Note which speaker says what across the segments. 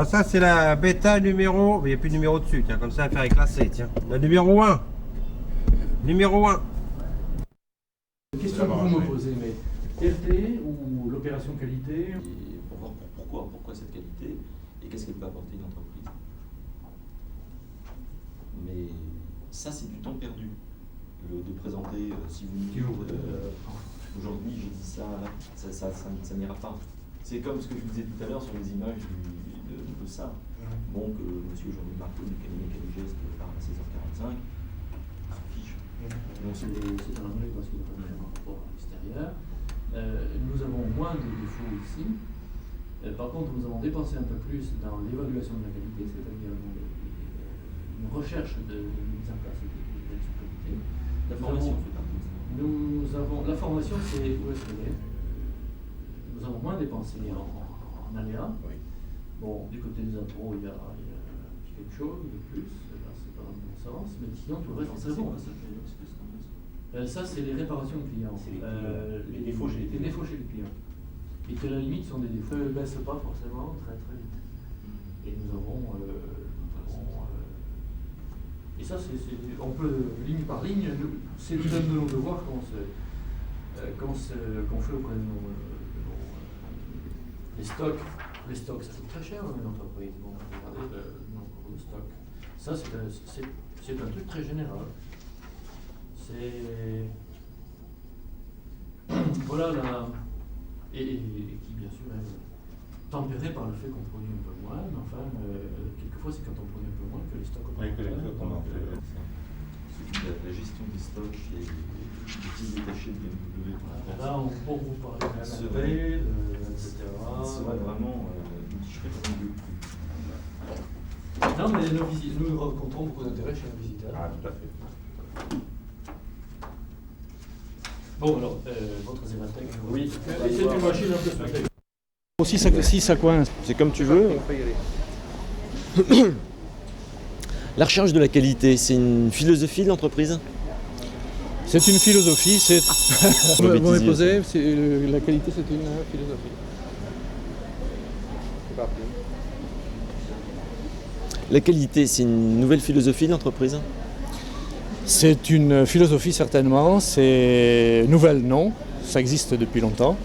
Speaker 1: Alors ça c'est la bêta numéro, mais il n'y a plus de numéro dessus, tiens, comme ça l'affaire est classée, tiens. La numéro 1. Numéro 1.
Speaker 2: Question que vous me posez, mais qualité ou l'opération qualité?
Speaker 3: Et pour voir pourquoi cette qualité et qu'est-ce qu'elle peut apporter à l'entreprise. Mais ça, c'est du temps perdu. De présenter, si vous me dites aujourd'hui j'ai dit ça n'ira pas. C'est comme ce que je vous disais tout à l'heure sur les images de ça. Bon, que monsieur Jean-Louis Marteau du cabinet Caligeste part à 16h45, on s'en fiche.
Speaker 2: C'est un anglais parce qu'il n'y a pas de rapport à l'extérieur. Nous avons moins de défauts ici. Par contre, nous avons dépensé un peu plus dans l'évaluation de la qualité, c'est-à-dire une recherche de mise en place des actions qualité.
Speaker 3: La formation fait partie de ça.
Speaker 2: La formation, c'est où est-ce qu'elle est? Nous avons moins dépensé en aléas.
Speaker 3: Oui.
Speaker 2: Bon, du côté des intros, il y a quelque chose de plus, là c'est pas dans le bon sens, mais sinon tout le reste c'est très bon. Ça, c'est les réparations clients.
Speaker 3: Les défauts chez
Speaker 2: les défauts chez le client. Et que à la limite sont des défauts. Ne baissent pas forcément très très vite. Et nous avons. Et ça, on peut, ligne par ligne, c'est de nos devoirs qu'on fait auprès de les stocks. Les stocks, ça coûte très cher dans une entreprise. Bon, regardez le nombre de stocks. Ça, c'est un truc très général. Voilà et qui bien sûr est tempéré par le fait qu'on produit un peu moins, mais enfin, quelquefois c'est quand on produit un peu moins que les stocks augmentent.
Speaker 3: La gestion des stocks et des petits détachés de BMW.
Speaker 2: Là, on peut vous parler de la matériel, etc.
Speaker 3: C'est vraiment je ferai pas mieux.
Speaker 2: Non, mais nous rencontrons beaucoup d'intérêt chez nos visiteurs.
Speaker 1: Ah, tout à fait.
Speaker 2: Bon, alors, votre Zématec.
Speaker 3: Oui.
Speaker 2: Et c'est une machine un peu spectaculaire.
Speaker 4: Si ça coince, c'est comme tu veux.
Speaker 5: La recherche de la qualité, c'est une philosophie de l'entreprise?
Speaker 4: C'est une philosophie, c'est. Vous m'avez posé, la qualité c'est une philosophie. C'est parti.
Speaker 5: La qualité, c'est une nouvelle philosophie de l'entreprise?
Speaker 4: C'est une philosophie certainement, c'est nouvelle non, ça existe depuis longtemps,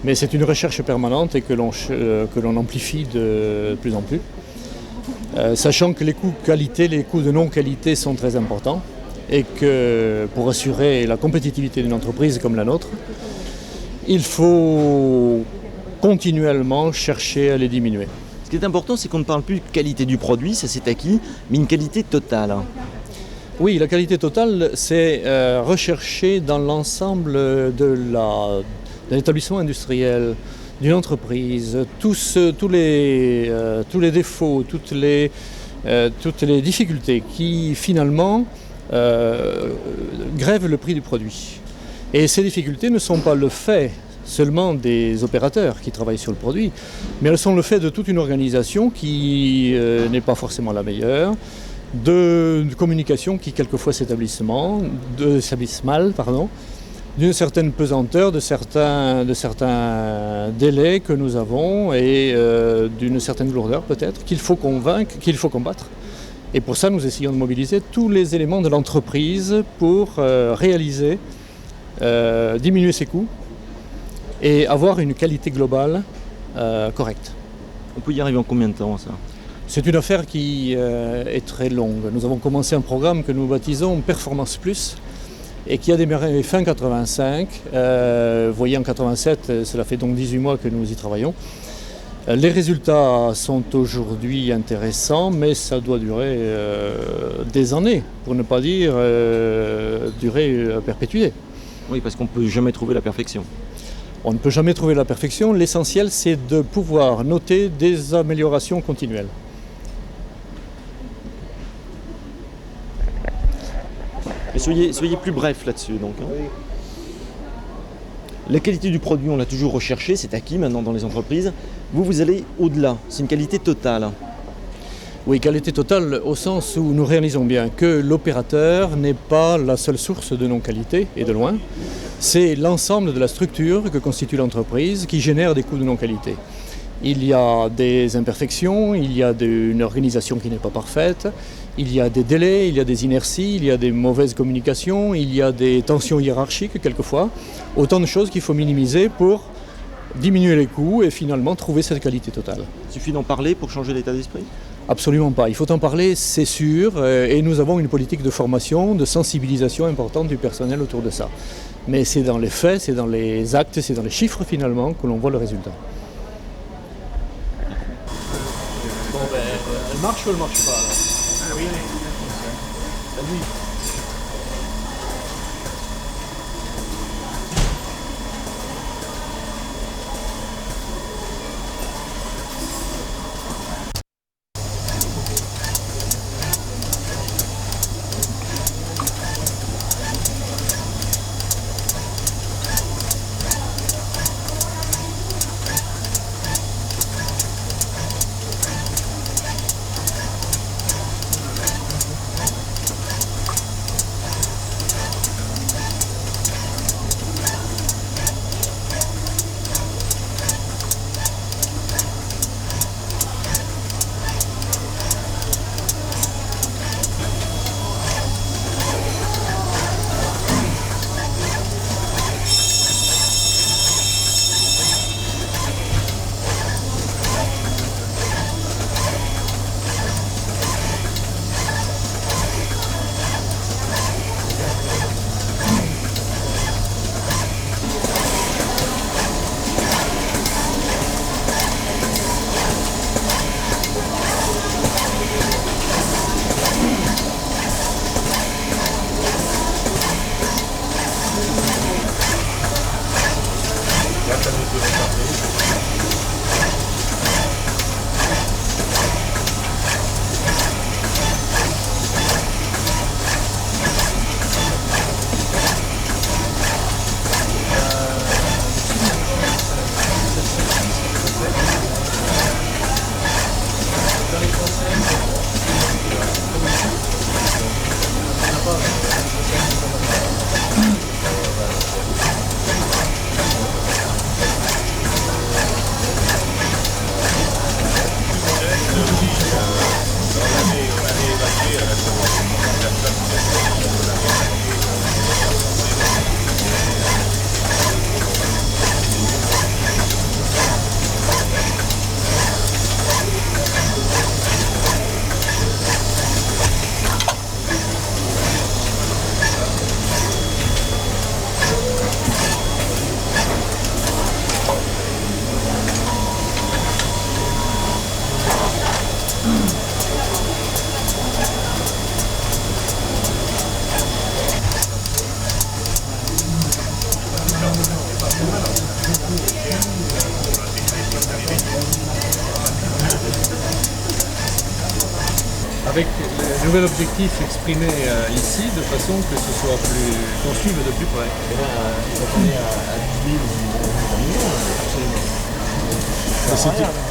Speaker 4: mais c'est une recherche permanente et que l'on amplifie de plus en plus. Sachant que les coûts qualité, les coûts de non-qualité sont très importants et que pour assurer la compétitivité d'une entreprise comme la nôtre, il faut continuellement chercher à les diminuer.
Speaker 5: Ce qui est important, c'est qu'on ne parle plus de qualité du produit, ça c'est acquis, mais une qualité totale.
Speaker 4: Oui, la qualité totale, c'est rechercher dans l'ensemble de l'établissement industriel, d'une entreprise, tous les défauts, toutes les difficultés qui finalement grèvent le prix du produit. Et ces difficultés ne sont pas le fait seulement des opérateurs qui travaillent sur le produit, mais elles sont le fait de toute une organisation qui n'est pas forcément la meilleure, de communication qui quelquefois s'établissent mal, d'une certaine pesanteur, de certains délais que nous avons et d'une certaine lourdeur peut-être qu'il faut convaincre, qu'il faut combattre. Et pour ça, nous essayons de mobiliser tous les éléments de l'entreprise pour réaliser, diminuer ses coûts et avoir une qualité globale correcte.
Speaker 5: On peut y arriver en combien de temps ça?
Speaker 4: C'est une affaire qui est très longue. Nous avons commencé un programme que nous baptisons Performance Plus et qui a démarré fin 85. Vous voyez, en 87, cela fait donc 18 mois que nous y travaillons. Les résultats sont aujourd'hui intéressants, mais ça doit durer des années, pour ne pas dire durer à perpétuité.
Speaker 5: Oui, parce qu'on ne peut jamais trouver la perfection.
Speaker 4: On ne peut jamais trouver la perfection. L'essentiel, c'est de pouvoir noter des améliorations continuelles.
Speaker 5: Mais soyez plus bref là-dessus donc. Hein. Oui. La qualité du produit, on l'a toujours recherché, c'est acquis maintenant dans les entreprises. Vous allez au-delà, c'est une qualité totale.
Speaker 4: Oui, qualité totale au sens où nous réalisons bien que l'opérateur n'est pas la seule source de non-qualité, et de loin. C'est l'ensemble de la structure que constitue l'entreprise qui génère des coûts de non-qualité. Il y a des imperfections, il y a une organisation qui n'est pas parfaite, il y a des délais, il y a des inerties, il y a des mauvaises communications, il y a des tensions hiérarchiques quelquefois. Autant de choses qu'il faut minimiser pour diminuer les coûts et finalement trouver cette qualité totale.
Speaker 5: Il suffit d'en parler pour changer l'état d'esprit?
Speaker 4: Absolument pas. Il faut en parler, c'est sûr, et nous avons une politique de formation, de sensibilisation importante du personnel autour de ça. Mais c'est dans les faits, c'est dans les actes, c'est dans les chiffres finalement que l'on voit le résultat.
Speaker 2: Bon, ben, elle marche ou elle marche pas alors?
Speaker 3: Ah oui, oui.
Speaker 2: Avec le nouvel objectif exprimé ici, de façon que ce soit plus, qu'on suive de plus près.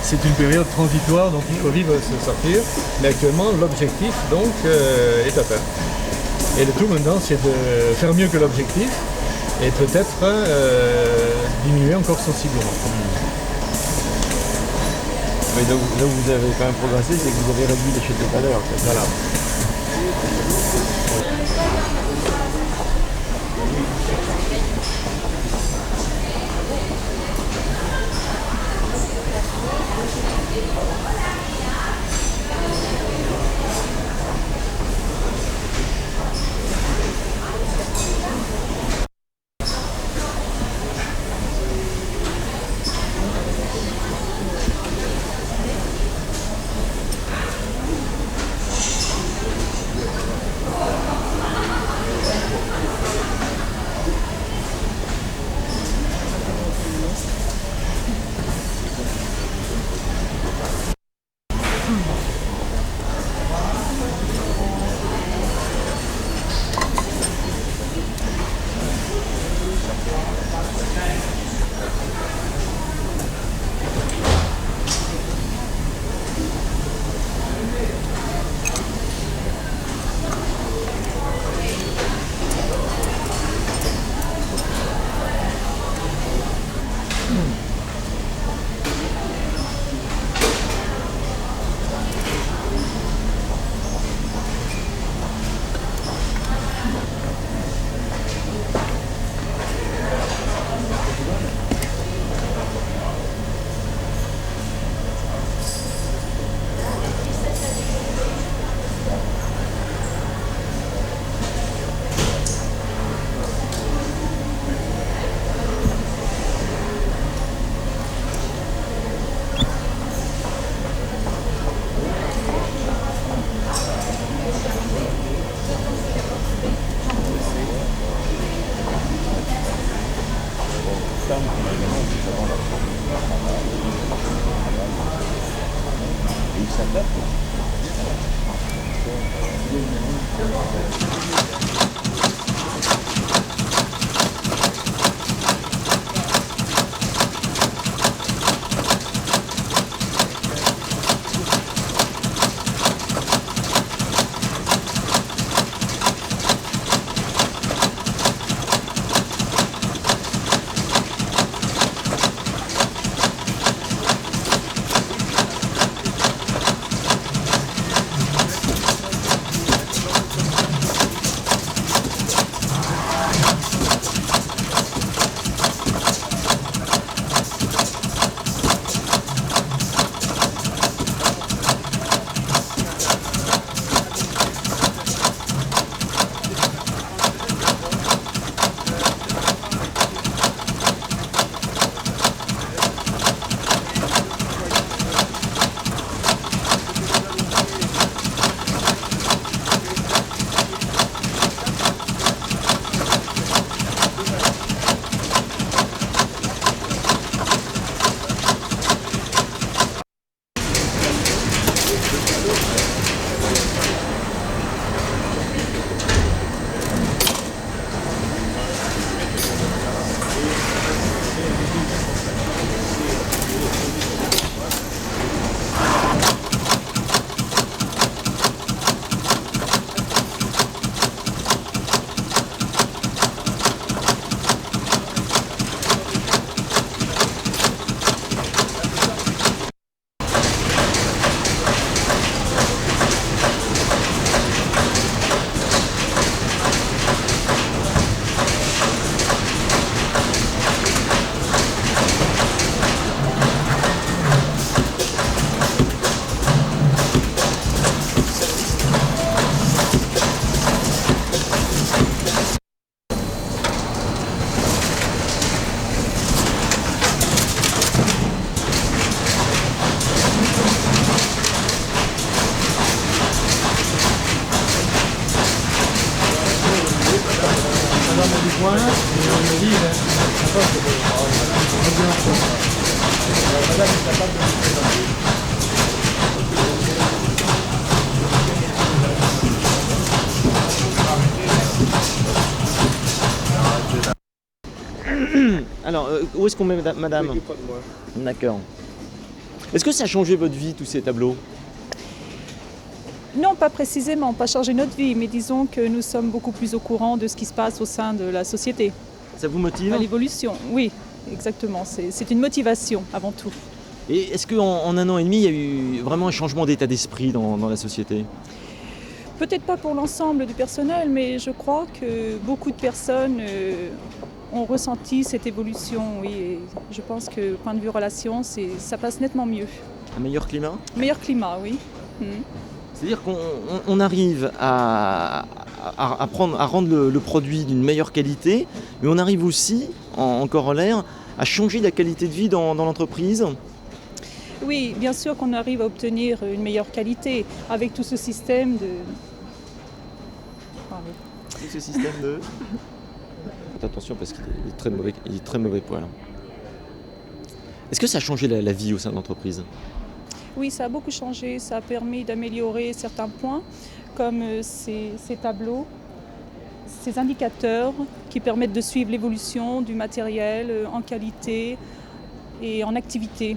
Speaker 2: C'est une période transitoire, donc il faut vivre et se sortir. Mais actuellement, l'objectif donc est atteint. Et le tout maintenant, c'est de faire mieux que l'objectif et peut-être diminuer encore sensiblement.
Speaker 1: Mais là où vous avez quand même progressé, c'est que vous avez réduit les chaînes de valeur. Voilà.
Speaker 5: Alors, où est-ce qu'on met madame? D'accord. Est-ce que ça a changé votre vie, tous ces tableaux?
Speaker 6: Non, pas précisément, pas changer notre vie, mais disons que nous sommes beaucoup plus au courant de ce qui se passe au sein de la société.
Speaker 5: Ça vous motive?
Speaker 6: À l'évolution, oui, exactement. C'est une motivation avant tout.
Speaker 5: Et est-ce qu'en un an et demi, il y a eu vraiment un changement d'état d'esprit dans la société?
Speaker 6: Peut-être pas pour l'ensemble du personnel, mais je crois que beaucoup de personnes ont ressenti cette évolution. Oui, et je pense que point de vue relation, ça passe nettement mieux.
Speaker 5: Un meilleur climat?
Speaker 6: Meilleur climat, oui.
Speaker 5: C'est-à-dire qu'on arrive à rendre le produit d'une meilleure qualité, mais on arrive aussi, en corollaire, à changer la qualité de vie dans l'entreprise.
Speaker 6: Oui, bien sûr qu'on arrive à obtenir une meilleure qualité avec tout ce système de...
Speaker 5: Tout ce système de... Faites attention parce qu'il est très mauvais poil. Est-ce que ça a changé la vie au sein de l'entreprise?
Speaker 6: Oui, ça a beaucoup changé. Ça a permis d'améliorer certains points, comme ces tableaux, ces indicateurs qui permettent de suivre l'évolution du matériel en qualité et en activité.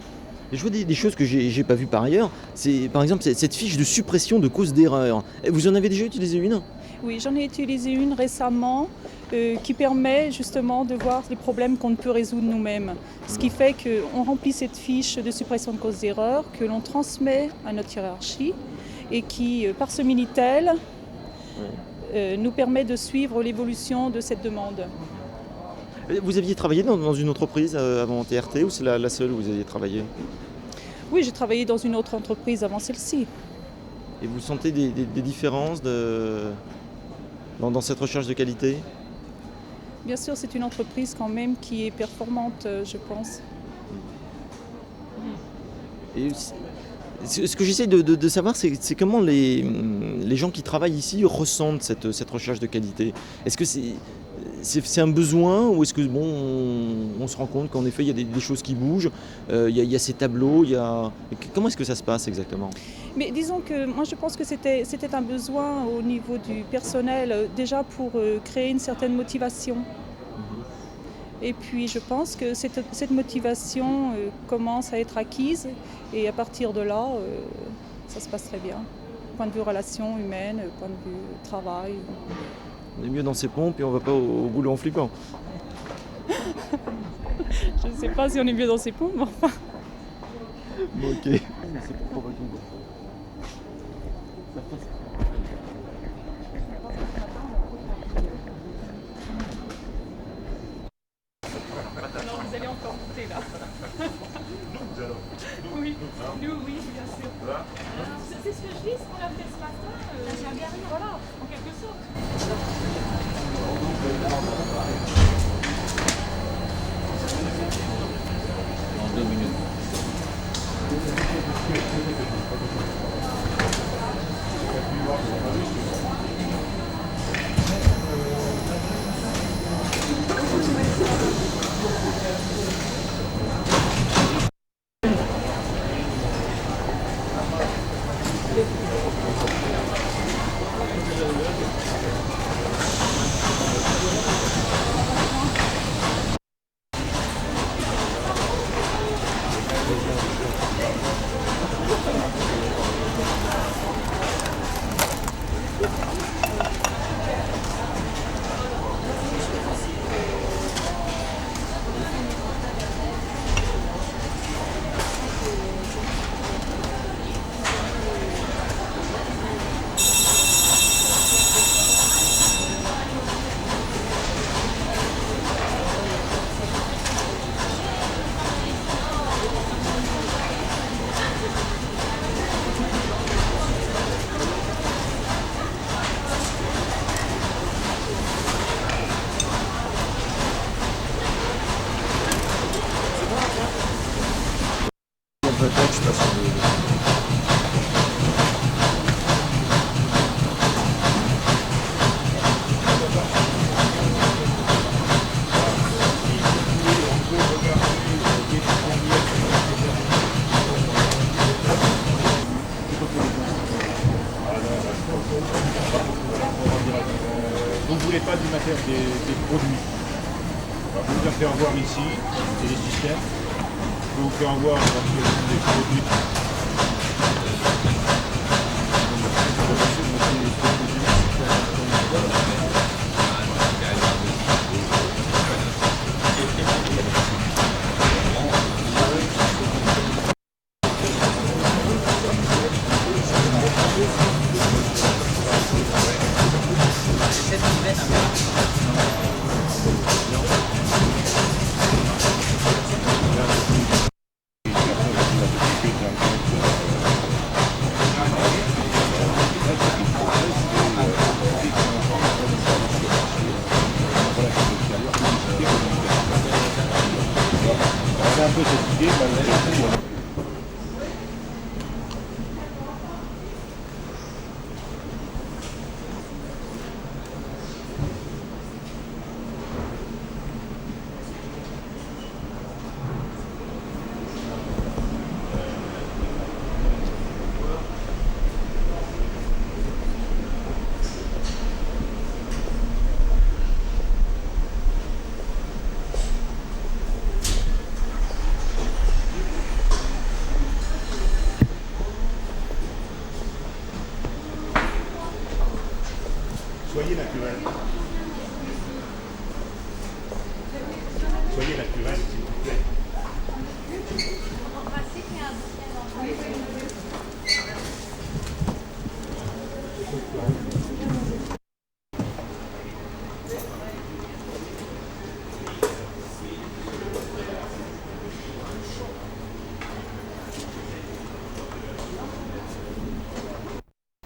Speaker 5: Je vois des choses que j'ai pas vues par ailleurs. C'est par exemple cette fiche de suppression de cause d'erreur. Vous en avez déjà utilisé une?
Speaker 6: Oui, j'en ai utilisé une récemment qui permet justement de voir les problèmes qu'on ne peut résoudre nous-mêmes. Ce qui fait qu'on remplit cette fiche de suppression de cause d'erreur, que l'on transmet à notre hiérarchie et qui, par ce Minitel, nous permet de suivre l'évolution de cette demande.
Speaker 5: Vous aviez travaillé dans une entreprise avant TRT ou c'est la seule où vous aviez travaillé?
Speaker 6: Oui, j'ai travaillé dans une autre entreprise avant celle-ci.
Speaker 5: Et vous sentez des différences dans cette recherche de qualité?
Speaker 6: Bien sûr, c'est une entreprise quand même qui est performante, je pense.
Speaker 5: Et ce que j'essaie de savoir, c'est comment les gens qui travaillent ici ressentent cette recherche de qualité. Est-ce que c'est un besoin ou est-ce que bon, on se rend compte qu'en effet il y a des choses qui bougent, il y a ces tableaux, comment est-ce que ça se passe exactement?
Speaker 6: Mais disons que moi je pense que c'était un besoin au niveau du personnel, déjà pour créer une certaine motivation. Et puis je pense que cette motivation commence à être acquise et à partir de là, ça se passe très bien. Point de vue relations humaines, point de vue travail.
Speaker 5: On est mieux dans ses pompes et on va pas au boulot en flippant.
Speaker 6: Je ne sais pas si on est mieux dans ses pompes, mais enfin.
Speaker 5: Bon, ok. C'est pour provoquer une
Speaker 6: Non, vous allez encore goûter là. Oui, nous, oui, bien sûr. C'est ce que je dis, ce qu'on a fait ce matin, la jamberie, voilà, en quelque sorte.
Speaker 3: En 2 minutes.
Speaker 7: Vous ne voulez pas du matériel, des produits. Alors, je vais vous faire voir ici, c'est les systèmes. Je vais vous faire voir des produits. C'est un peu cette idée, malgré tout. Soyez naturel. Soyez naturel, s'il vous plaît.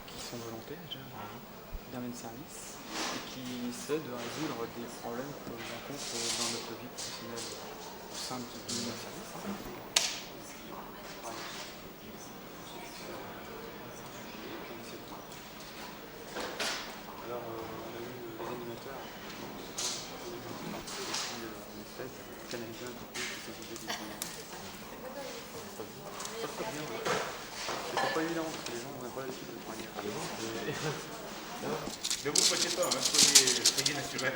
Speaker 8: Qui sont volontaires déjà d'un même service et qui essaient de résoudre des problèmes que l'on rencontre dans notre vie professionnelle au sein de notre service. Alors on a eu les animateurs canaliser un petit peu toutes ces idées qui sont ça se passe bien, ouais. C'est pas évident parce que les gens n'ont pas l'habitude de travailler.
Speaker 7: Ne vous fâchez pas, hein, soyez naturel.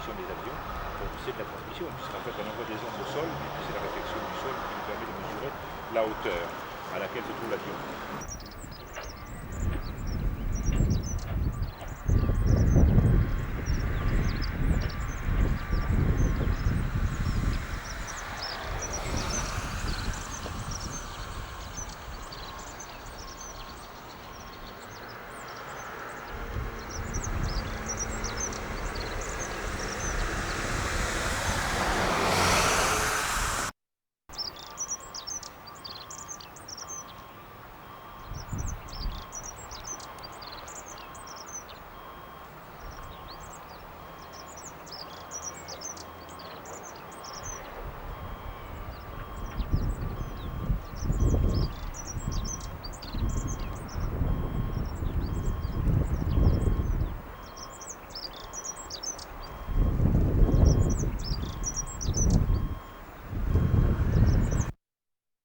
Speaker 7: Des avions, c'est de la transmission, puisqu'en fait on envoie des ondes au sol, et puis c'est la réflexion du sol qui nous permet de mesurer la hauteur à laquelle se trouve l'avion.